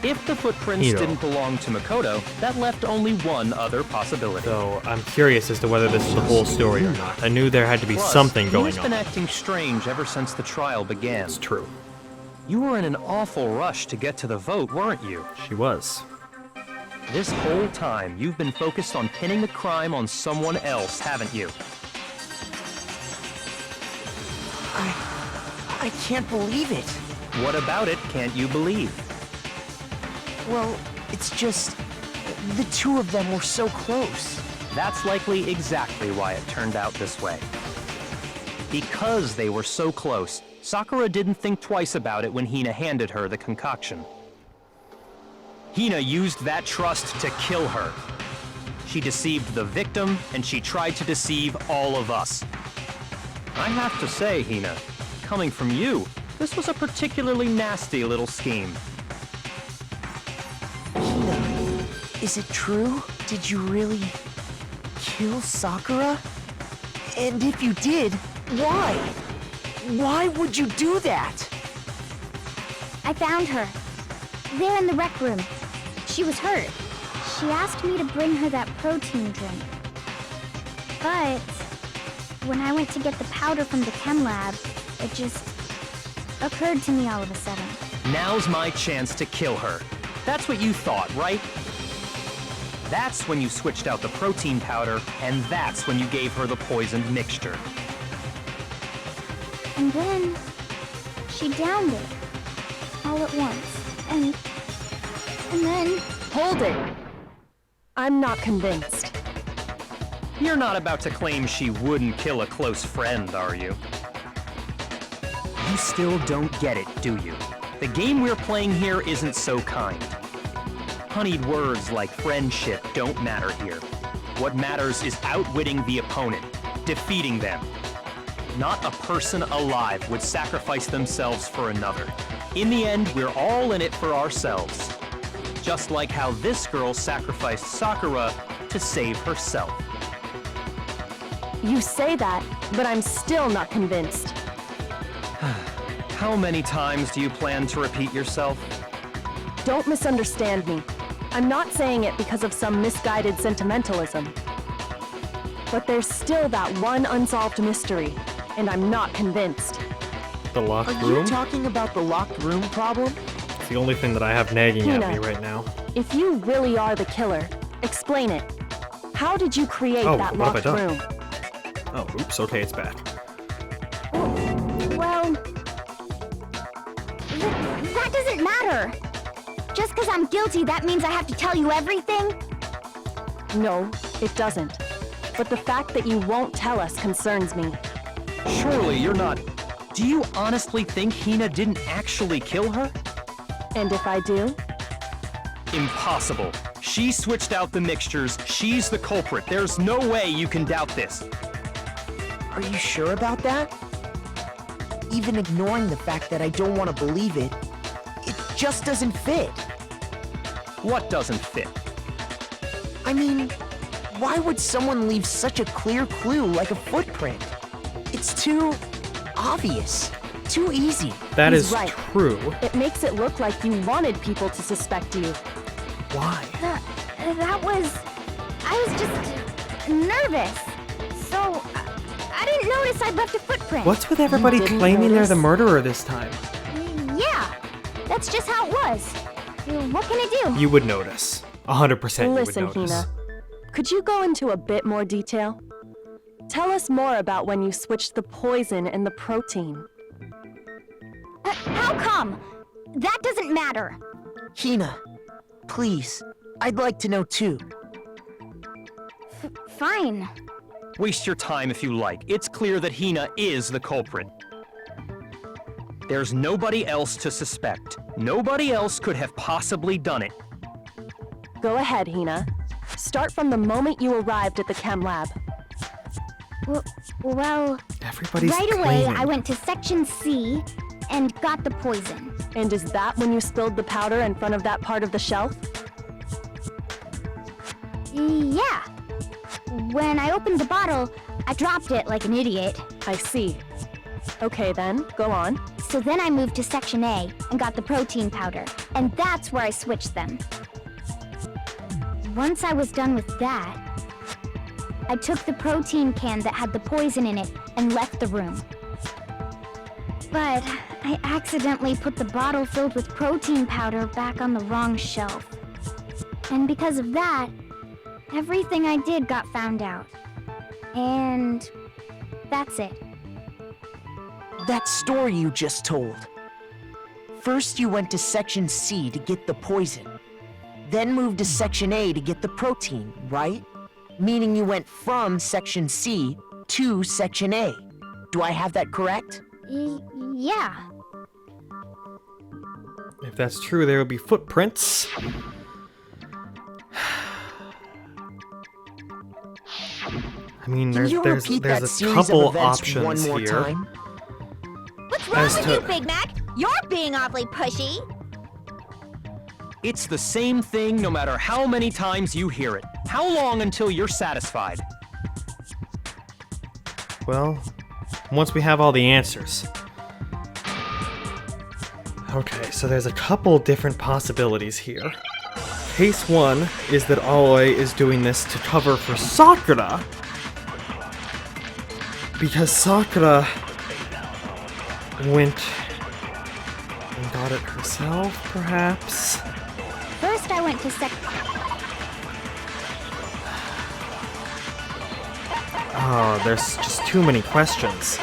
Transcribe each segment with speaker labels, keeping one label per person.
Speaker 1: If the footprints didn't belong to Makoto, that left only one other possibility.
Speaker 2: So, I'm curious as to whether this is the whole story or not. I knew there had to be something going on.
Speaker 1: Hina's been acting strange ever since the trial began.
Speaker 2: It's true.
Speaker 1: You were in an awful rush to get to the vote, weren't you?
Speaker 2: She was.
Speaker 1: This whole time, you've been focused on pinning the crime on someone else, haven't you?
Speaker 3: I can't believe it.
Speaker 1: What about it can't you believe?
Speaker 3: Well, it's just... the two of them were so close.
Speaker 1: That's likely exactly why it turned out this way. Because they were so close, Sakura didn't think twice about it when Hina handed her the concoction. Hina used that trust to kill her. She deceived the victim, and she tried to deceive all of us. I have to say, Hina, coming from you, this was a particularly nasty little scheme.
Speaker 3: Hina, is it true? Did you really kill Sakura? And if you did, why? Why would you do that?
Speaker 4: I found her. There in the rec room. She was hurt. She asked me to bring her that protein drink. But when I went to get the powder from the chem lab, it just occurred to me all of a sudden.
Speaker 1: Now's my chance to kill her. That's what you thought, right? That's when you switched out the protein powder, and that's when you gave her the poisoned mixture.
Speaker 4: And then she downed it all at once. And then...
Speaker 5: Hold it! I'm not convinced.
Speaker 1: You're not about to claim she wouldn't kill a close friend, are you? You still don't get it, do you? The game we're playing here isn't so kind. Honeyed words like friendship don't matter here. What matters is outwitting the opponent, defeating them. Not a person alive would sacrifice themselves for another. In the end, we're all in it for ourselves. Just like how this girl sacrificed Sakura to save herself.
Speaker 5: You say that, but I'm still not convinced.
Speaker 1: How many times do you plan to repeat yourself?
Speaker 5: Don't misunderstand me. I'm not saying it because of some misguided sentimentalism. But there's still that one unsolved mystery, and I'm not convinced.
Speaker 2: The locked
Speaker 3: Are
Speaker 2: room?
Speaker 3: you talking about the locked room problem?
Speaker 2: It's the only thing that I have nagging
Speaker 5: Hina,
Speaker 2: at me right now.
Speaker 5: If you really are the killer, explain it. How did you create that
Speaker 2: what have I
Speaker 5: locked
Speaker 2: done?
Speaker 5: room?
Speaker 2: Oh, oops, okay, it's back.
Speaker 4: Well... that doesn't matter. Just because I'm guilty, that means I have to tell you everything?
Speaker 5: No, it doesn't. But the fact that you won't tell us concerns me.
Speaker 1: Surely you're not... Do you honestly think Hina didn't actually kill her?
Speaker 5: And if I do?
Speaker 1: Impossible. She switched out the mixtures. She's the culprit. There's no way you can doubt this.
Speaker 3: Are you sure about that? Even ignoring the fact that I don't want to believe it, it just doesn't fit.
Speaker 1: What doesn't fit?
Speaker 3: I mean, why would someone leave such a clear clue like a footprint? It's too obvious, too easy.
Speaker 2: That
Speaker 5: He's
Speaker 2: is
Speaker 5: right.
Speaker 2: true.
Speaker 5: It makes it look like you wanted people to suspect you.
Speaker 3: Why?
Speaker 4: That was... I was just nervous. So, I didn't notice I'd left a footprint.
Speaker 2: What's with everybody
Speaker 5: didn't
Speaker 2: claiming they're the
Speaker 5: notice?
Speaker 2: murderer this time?
Speaker 4: Yeah, that's just how it was. What can I do?
Speaker 2: You would notice. 100% you would
Speaker 5: Listen,
Speaker 2: notice.
Speaker 5: Hina. Could you go into a bit more detail? Tell us more about when you switched the poison and the protein.
Speaker 4: How come? That doesn't matter.
Speaker 3: Hina, please, I'd like to know too.
Speaker 4: Fine.
Speaker 1: Waste your time if you like. It's clear that Hina is the culprit. There's nobody else to suspect. Nobody else could have possibly done it.
Speaker 5: Go ahead, Hina. Start from the moment you arrived at the chem lab.
Speaker 4: Well,
Speaker 2: Everybody's
Speaker 4: right away
Speaker 2: claiming.
Speaker 4: I went to Section C and got the poison.
Speaker 5: And is that when you spilled the powder in front of that part of the shelf?
Speaker 4: Yeah. When I opened the bottle, I dropped it like an idiot.
Speaker 5: I see. Okay then, go on.
Speaker 4: So then I moved to Section A and got the protein powder, and that's where I switched them. Once I was done with that, I took the protein can that had the poison in it and left the room. But I accidentally put the bottle filled with protein powder back on the wrong shelf. And because of that, everything I did got found out. And that's it.
Speaker 3: That story you just told. First you went to Section C to get the poison, then moved to Section A to get the protein, right? Meaning you went from Section C to Section A. Do I have that correct?
Speaker 4: Yeah.
Speaker 2: If that's true, there will be footprints. I mean,
Speaker 3: Can you
Speaker 2: there's
Speaker 3: repeat that
Speaker 2: a
Speaker 3: series
Speaker 2: couple
Speaker 3: of events
Speaker 2: options
Speaker 3: one more
Speaker 2: here.
Speaker 3: time?
Speaker 6: What's wrong
Speaker 2: As
Speaker 6: with
Speaker 2: to-
Speaker 6: you, Big Mac? You're being awfully pushy.
Speaker 1: It's the same thing no matter how many times you hear it. How long until you're satisfied?
Speaker 2: Well, once we have all the answers. Okay, so there's a couple different possibilities here. Case one is that Aoi is doing this to cover for Sakura. Because Sakura went and got it herself, perhaps?
Speaker 4: First I went to
Speaker 2: Oh, there's just too many questions.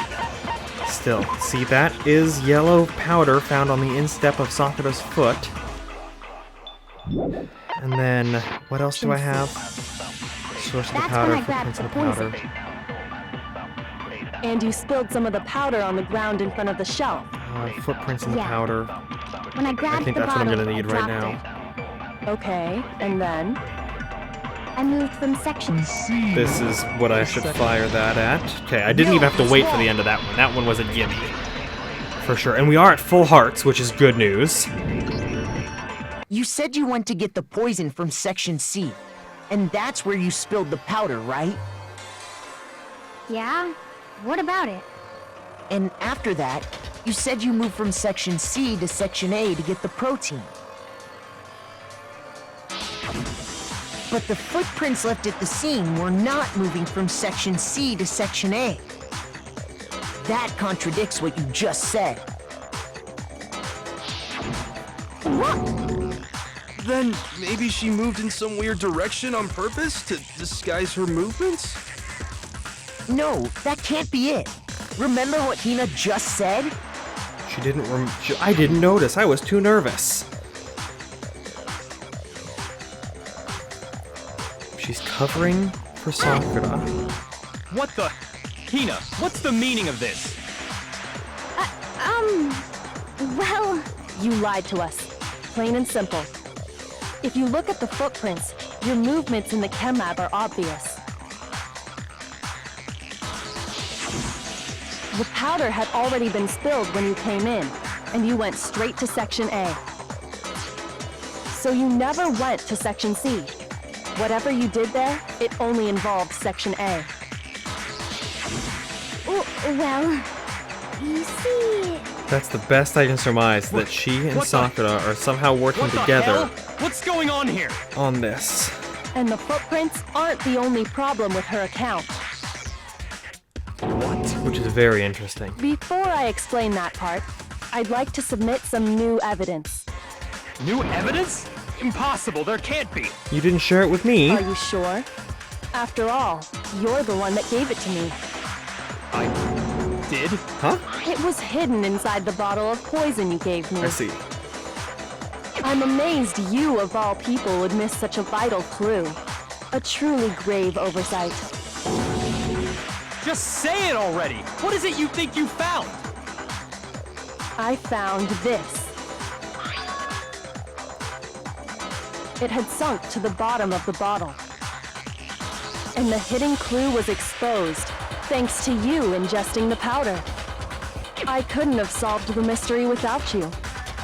Speaker 2: Still, see, that is yellow powder found on the instep of Sakura's foot. And then, what else do I have? Source of the
Speaker 4: That's
Speaker 2: powder,
Speaker 4: when I grabbed
Speaker 2: footprints of the
Speaker 4: the poison.
Speaker 2: powder.
Speaker 5: And you spilled some of the powder on the ground in front of the shelf.
Speaker 2: Footprints in the
Speaker 4: Yeah.
Speaker 2: powder.
Speaker 4: when I
Speaker 2: I
Speaker 4: grabbed
Speaker 2: think
Speaker 4: the
Speaker 2: that's what I'm
Speaker 4: bottle,
Speaker 2: gonna need
Speaker 4: I
Speaker 2: right
Speaker 4: dropped
Speaker 2: now.
Speaker 5: Okay, and then?
Speaker 4: I moved from Section
Speaker 2: This is what I should fire that at. Okay, I didn't even have to wait for the end of that one. That one was a gimme. For sure. And we are at full hearts, which is good news.
Speaker 3: You said you went to get the poison from Section C, and that's where you spilled the powder, right?
Speaker 4: Yeah? What about it?
Speaker 3: And after that, you said you moved from Section C to Section A to get the protein. But the footprints left at the scene were not moving from Section C to Section A. That contradicts what you just said.
Speaker 7: Then maybe she moved in some weird direction on purpose to disguise her movements?
Speaker 3: No, that can't be it. Remember what Hina just said?
Speaker 2: She didn't I didn't notice. I was too nervous. She's covering for Sakura.
Speaker 1: What the? Hina, what's the meaning of this?
Speaker 4: Well,
Speaker 5: You lied to us. Plain and simple. If you look at the footprints, your movements in the chem lab are obvious. The powder had already been spilled when you came in, and you went straight to Section A. So you never went to Section C. Whatever you did there, it only involved Section A.
Speaker 4: well, you see...
Speaker 2: That's the best I can surmise, that she and
Speaker 1: What the-
Speaker 2: Sakura are somehow working
Speaker 1: What the
Speaker 2: together
Speaker 1: hell? What's going on here?
Speaker 2: on this.
Speaker 5: And the footprints aren't the only problem with her account.
Speaker 2: Which is very interesting.
Speaker 5: Before I explain that part, I'd like to submit some new evidence.
Speaker 1: New evidence? Impossible, there can't be.
Speaker 2: You didn't share it with me.
Speaker 5: Are you sure? After all, you're the one that gave it to me.
Speaker 1: I did?
Speaker 2: Huh?
Speaker 5: It was hidden inside the bottle of poison you gave me.
Speaker 2: I see.
Speaker 5: I'm amazed you, of all people, would miss such a vital clue. A truly grave oversight.
Speaker 1: Just say it already! What is it you think you found?
Speaker 5: I found this. It had sunk to the bottom of the bottle. And the hidden clue was exposed, thanks to you ingesting the powder. I couldn't have solved the mystery without you.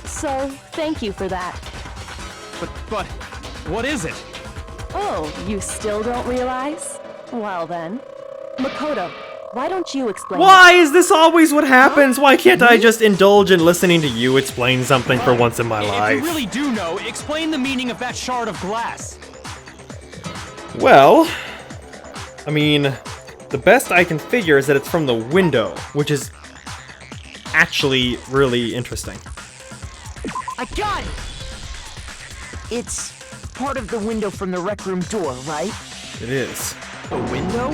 Speaker 5: So, thank you for that.
Speaker 1: But, what is it?
Speaker 5: Oh, you still don't realize? Well then. Makoto, Why don't you explain?
Speaker 2: Why is this always what happens? Why can't I just indulge in listening to you explain something for once in my
Speaker 1: If
Speaker 2: life?
Speaker 1: you really do know, explain the meaning of that shard of glass.
Speaker 2: Well, I mean, the best I can figure is that it's from the window, which is actually really interesting.
Speaker 3: I got it! It's part of the window from the rec room door, right?
Speaker 2: It is.
Speaker 1: A window?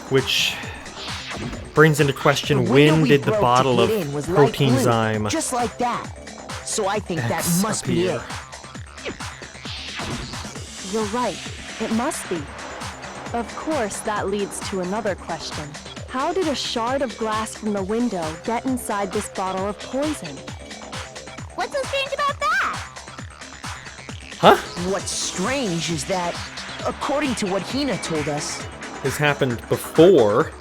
Speaker 2: Which brings into question,
Speaker 3: The window
Speaker 2: when
Speaker 3: we
Speaker 2: did the
Speaker 3: broke to
Speaker 2: bottle
Speaker 3: get
Speaker 2: of
Speaker 3: in was light
Speaker 2: protein
Speaker 3: blue,
Speaker 2: zyme
Speaker 3: just like that. So I think that
Speaker 2: X
Speaker 3: must be
Speaker 2: appear?
Speaker 3: it.
Speaker 5: You're right. It must be. Of course, that leads to another question. How did a shard of glass from the window get inside this bottle of poison?
Speaker 6: What's so strange about that?
Speaker 2: Huh?
Speaker 3: What's strange is that, according to what Hina told us,
Speaker 2: This happened before.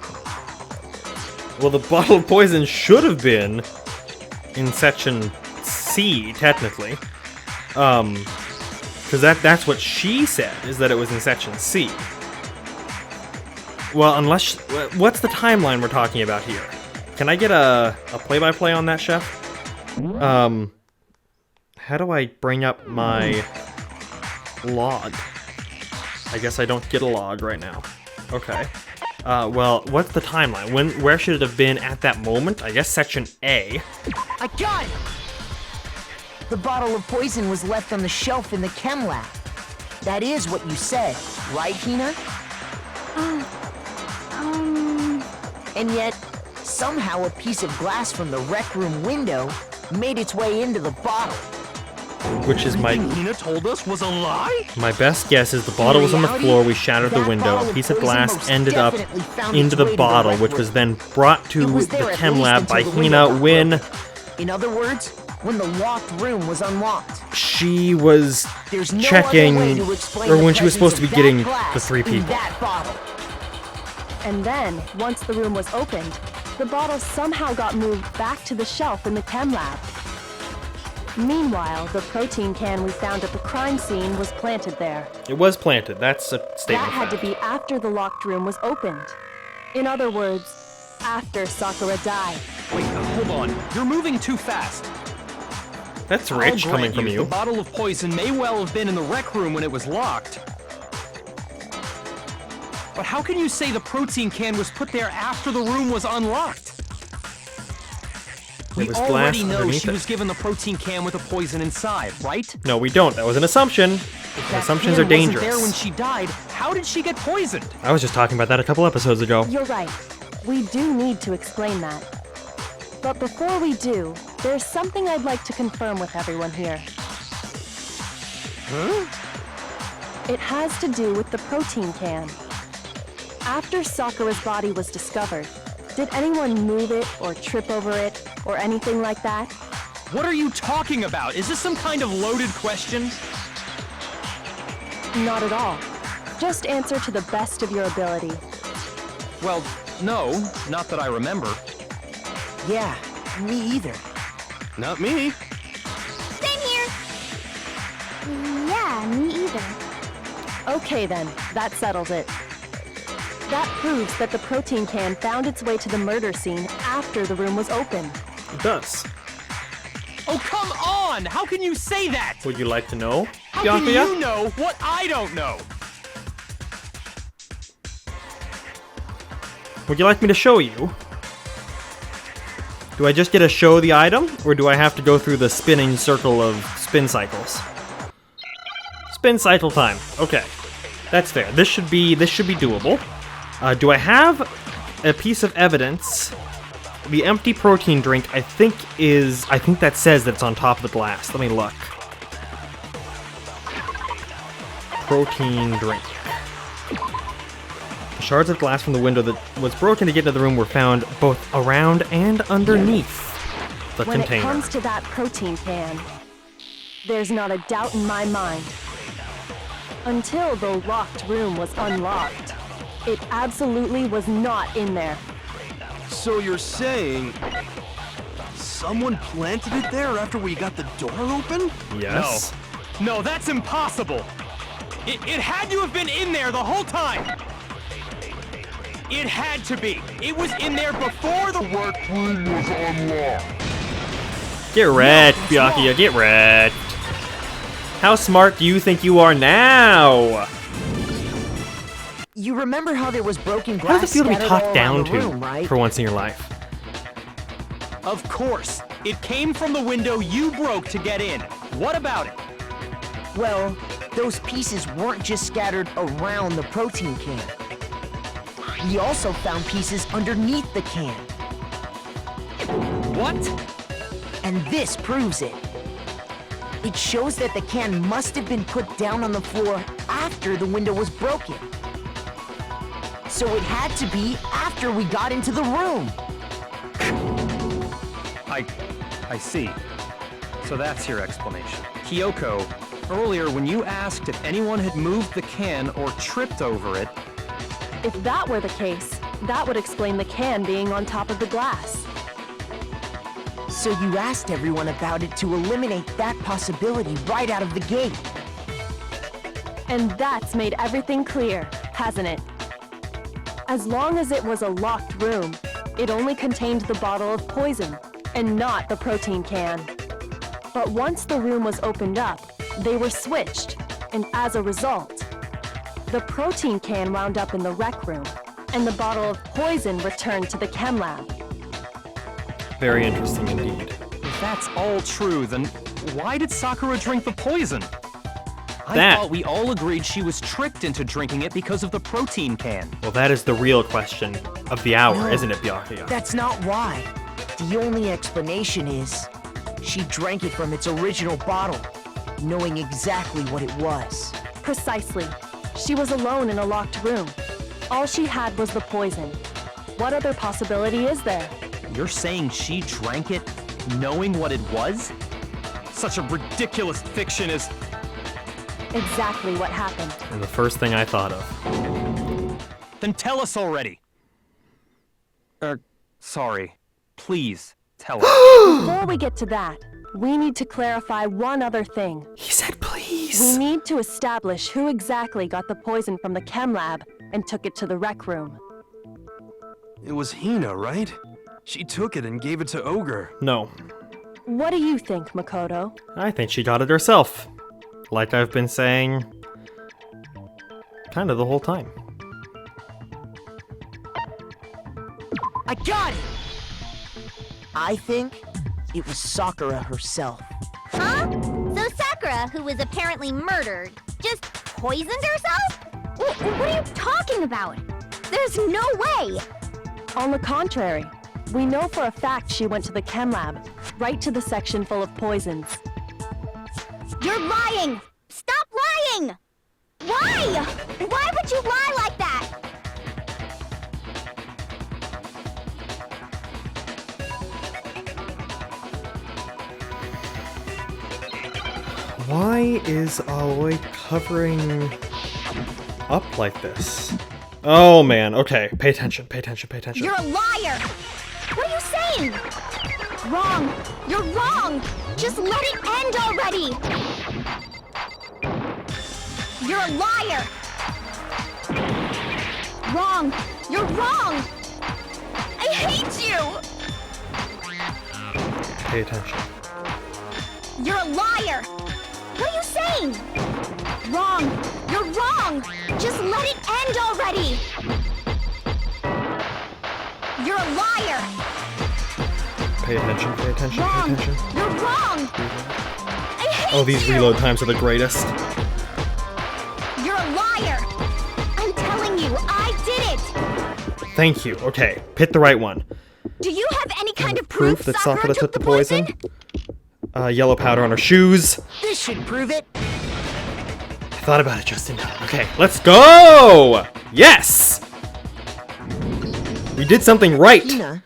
Speaker 2: Well, the bottle of poison should have been in section C, technically. Because that's what she said, is that it was in section C. Well, unless... What's the timeline we're talking about here? Can I get a play-by-play on that, Chef? How do I bring up my log? I guess I don't get a log right now. Okay. Well, what's the timeline? Where should it have been at that moment? I guess section A.
Speaker 3: I got it! The bottle of poison was left on the shelf in the chem lab. That is what you said, right, Hina? And yet, somehow a piece of glass from the rec room window made its way into the bottle.
Speaker 2: Which is my
Speaker 1: Hina told us was a lie?
Speaker 2: best guess is the bottle was on the floor, we shattered the window, a piece of glass ended up into the bottle, which was then brought to the chem lab by Hina when
Speaker 3: In other words, when the locked room was unlocked.
Speaker 2: she was
Speaker 3: There's no
Speaker 2: checking,
Speaker 3: other way to explain
Speaker 2: or
Speaker 3: the
Speaker 2: when she was supposed to be
Speaker 3: presence of
Speaker 2: getting
Speaker 3: that
Speaker 2: the
Speaker 3: glass
Speaker 2: 3
Speaker 3: in
Speaker 2: people.
Speaker 3: that bottle.
Speaker 5: And then, once the room was opened, the bottle somehow got moved back to the shelf in the chem lab. Meanwhile, the protein can we found at the crime scene was planted there.
Speaker 2: It was planted, that's a statement
Speaker 5: That
Speaker 2: of
Speaker 5: had to
Speaker 2: fact.
Speaker 5: be after the locked room was opened. In other words, after Sakura died.
Speaker 1: Wait, hold on. You're moving too fast.
Speaker 2: That's
Speaker 1: I'll
Speaker 2: rich
Speaker 1: grant
Speaker 2: coming from
Speaker 1: The
Speaker 2: you.
Speaker 1: bottle of poison may well have been in the rec room when it was locked. But how can you say the protein can was put there after the room was unlocked? We
Speaker 2: was glass
Speaker 1: already know
Speaker 2: underneath
Speaker 1: she
Speaker 2: it.
Speaker 1: was given the protein can with the poison inside, right?
Speaker 2: No, we don't. That was an assumption.
Speaker 1: If
Speaker 2: And
Speaker 1: that
Speaker 2: assumptions
Speaker 1: can
Speaker 2: are dangerous.
Speaker 1: wasn't there when she died, how did she get poisoned?
Speaker 2: I was just talking about that a couple episodes ago.
Speaker 5: You're right. We do need to explain that. But before we do, there's something I'd like to confirm with everyone here. It has to do with the protein can. After Sakura's body was discovered, did anyone move it or trip over it or anything like that?
Speaker 1: What are you talking about? Is this some kind of loaded question?
Speaker 5: Not at all. Just answer to the best of your ability.
Speaker 1: Well, no, not that I remember.
Speaker 3: Yeah, me either.
Speaker 7: Not me.
Speaker 6: Same here. Yeah, me either.
Speaker 5: Okay then, that settles it. That proves that the protein can found its way to the murder scene after the room was opened.
Speaker 2: It does.
Speaker 1: Oh, come on! How can you say that?
Speaker 2: Would you like to know,
Speaker 1: How can
Speaker 2: Bianca?
Speaker 1: you know what I don't know?
Speaker 2: Would you like me to show you? Do I just get to show the item, or do I have to go through the spinning circle of spin cycles? Spin cycle time. Okay, that's fair. This should be doable. Do I have a piece of evidence? The empty protein drink, I think that says that it's on top of the glass. Let me look. Protein drink. The shards of glass from the window that was broken to get into the room were found both around and underneath the
Speaker 5: When
Speaker 2: container.
Speaker 5: it comes to that protein can, there's not a doubt in my mind. Until the locked room was unlocked, it absolutely was not in there.
Speaker 7: So you're saying someone planted it there after we got the door open?
Speaker 2: Yes.
Speaker 1: No, that's impossible. It had to have been in there the whole time. It had to be. It was in there before the work room was unlocked.
Speaker 2: Get wrecked, Byakuya, get wrecked. How smart do you think you are now?
Speaker 3: You remember how there was broken
Speaker 2: How
Speaker 3: glass
Speaker 2: does it feel to be
Speaker 3: scattered
Speaker 2: talked
Speaker 3: all
Speaker 2: down
Speaker 3: around the
Speaker 2: to
Speaker 3: room, right?
Speaker 2: for once in your life?
Speaker 1: Of course. It came from the window you broke to get in. What about it?
Speaker 3: Well, those pieces weren't just scattered around the protein can. We also found pieces underneath the can.
Speaker 1: What?
Speaker 3: And this proves it. It shows that the can must have been put down on the floor after the window was broken. So it had to be after we got into the room.
Speaker 1: I see. So that's your explanation. Kyoko, earlier when you asked if anyone had moved the can or tripped over it,
Speaker 5: If that were the case, that would explain the can being on top of the glass.
Speaker 3: So you asked everyone about it to eliminate that possibility right out of the gate.
Speaker 5: And that's made everything clear, hasn't it? As long as it was a locked room, it only contained the bottle of poison, and not the protein can. But once the room was opened up, they were switched, and as a result, the protein can wound up in the rec room, and the bottle of poison returned to the chem lab.
Speaker 2: Very interesting indeed.
Speaker 1: if that's all true, then why did Sakura drink the poison? I
Speaker 2: That-
Speaker 1: thought we all agreed she was tricked into drinking it because of the protein can.
Speaker 2: Well, that is the real question of the hour,
Speaker 3: No.
Speaker 2: isn't it, Byakuya?
Speaker 3: That's not why. The only explanation is she drank it from its original bottle, knowing exactly what it was.
Speaker 5: Precisely. She was alone in a locked room. All she had was the poison. What other possibility is there?
Speaker 1: You're saying she drank it knowing what it was? Such a ridiculous fiction is...
Speaker 5: Exactly what happened.
Speaker 2: And the first thing I thought of.
Speaker 1: Then tell us already. Sorry. Please, tell us.
Speaker 5: Before we get to that, we need to clarify one other thing.
Speaker 2: He said please.
Speaker 5: We need to establish who exactly got the poison from the chem lab and took it to the rec room.
Speaker 7: It was Hina, right? She took it and gave it to Ogre.
Speaker 2: No.
Speaker 5: What do you think, Makoto?
Speaker 2: I think she got it herself. Like I've been saying kind of the whole time.
Speaker 3: I got it! I think it was Sakura herself.
Speaker 6: Huh? So Sakura, who was apparently murdered, just poisoned herself? What are you talking about? There's no way!
Speaker 5: On the contrary, we know for a fact she went to the chem lab, right to the section full of poisons.
Speaker 6: You're lying! Stop lying! Why? Why would you lie like that?
Speaker 2: Why is Aoi covering up like this? Oh man, okay. Pay attention, pay attention, pay attention.
Speaker 6: You're a liar! What are you saying? Wrong! You're wrong! Just let it end already! You're a liar! Wrong! You're wrong! I hate you!
Speaker 2: Pay attention.
Speaker 6: You're a liar! What are you saying? Wrong! You're wrong! Just let it end already! You're a liar!
Speaker 2: Pay attention, pay attention,
Speaker 6: Wrong!
Speaker 2: pay attention.
Speaker 6: You're wrong! I hate
Speaker 2: Oh, these
Speaker 6: you!
Speaker 2: reload times are the greatest.
Speaker 6: You're a liar! I'm telling you, I did it!
Speaker 2: Thank you. Okay, hit the right one.
Speaker 6: Do you have any kind of proof
Speaker 2: that
Speaker 6: Sakura took the poison?
Speaker 2: Yellow powder on her shoes.
Speaker 3: This should prove it.
Speaker 2: I thought about it just in time. Okay, let's go! Yes! We did something right.
Speaker 3: Hina,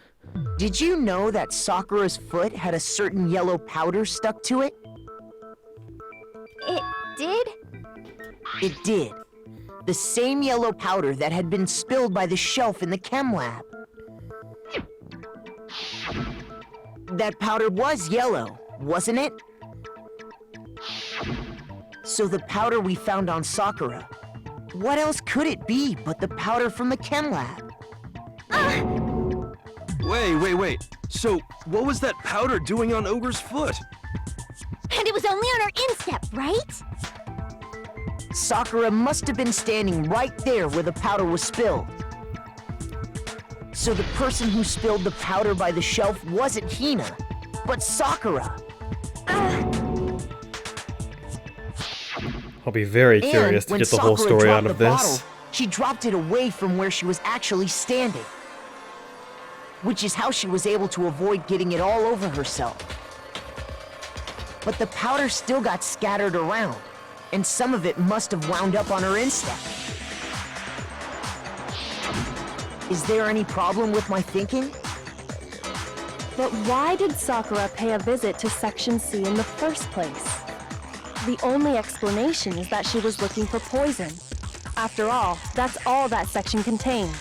Speaker 3: did you know that Sakura's foot had a certain yellow powder stuck to it?
Speaker 6: It did?
Speaker 3: It did. The same yellow powder that had been spilled by the shelf in the chem lab. That powder was yellow, wasn't it? So the powder we found on Sakura, what else could it be but the powder from the chem lab?
Speaker 7: Wait. So, what was that powder doing on Ogre's foot?
Speaker 6: And it was only on her instep, right?
Speaker 3: Sakura must have been standing right there where the powder was spilled. So the person who spilled the powder by the shelf wasn't Hina, but Sakura.
Speaker 2: I'll be very curious to get the whole story out of this.
Speaker 3: Bottle, she dropped it away from where she was actually standing, which is how she was able to avoid getting it all over herself. But the powder still got scattered around, and some of it must have wound up on her instep. Is there any problem with my thinking?
Speaker 5: But why did Sakura pay a visit to Section C in the first place? The only explanation is that she was looking for poison. After all, that's all that section contained.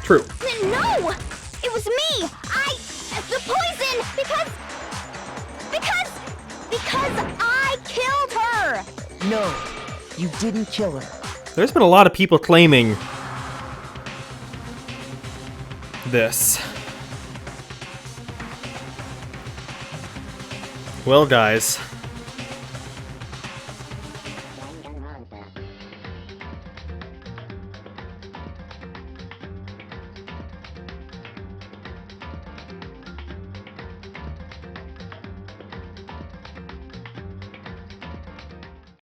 Speaker 2: True.
Speaker 6: No! It was me! The poison! Because I killed her!
Speaker 3: No, you didn't kill her.
Speaker 2: There's been a lot of people claiming this. Well, guys,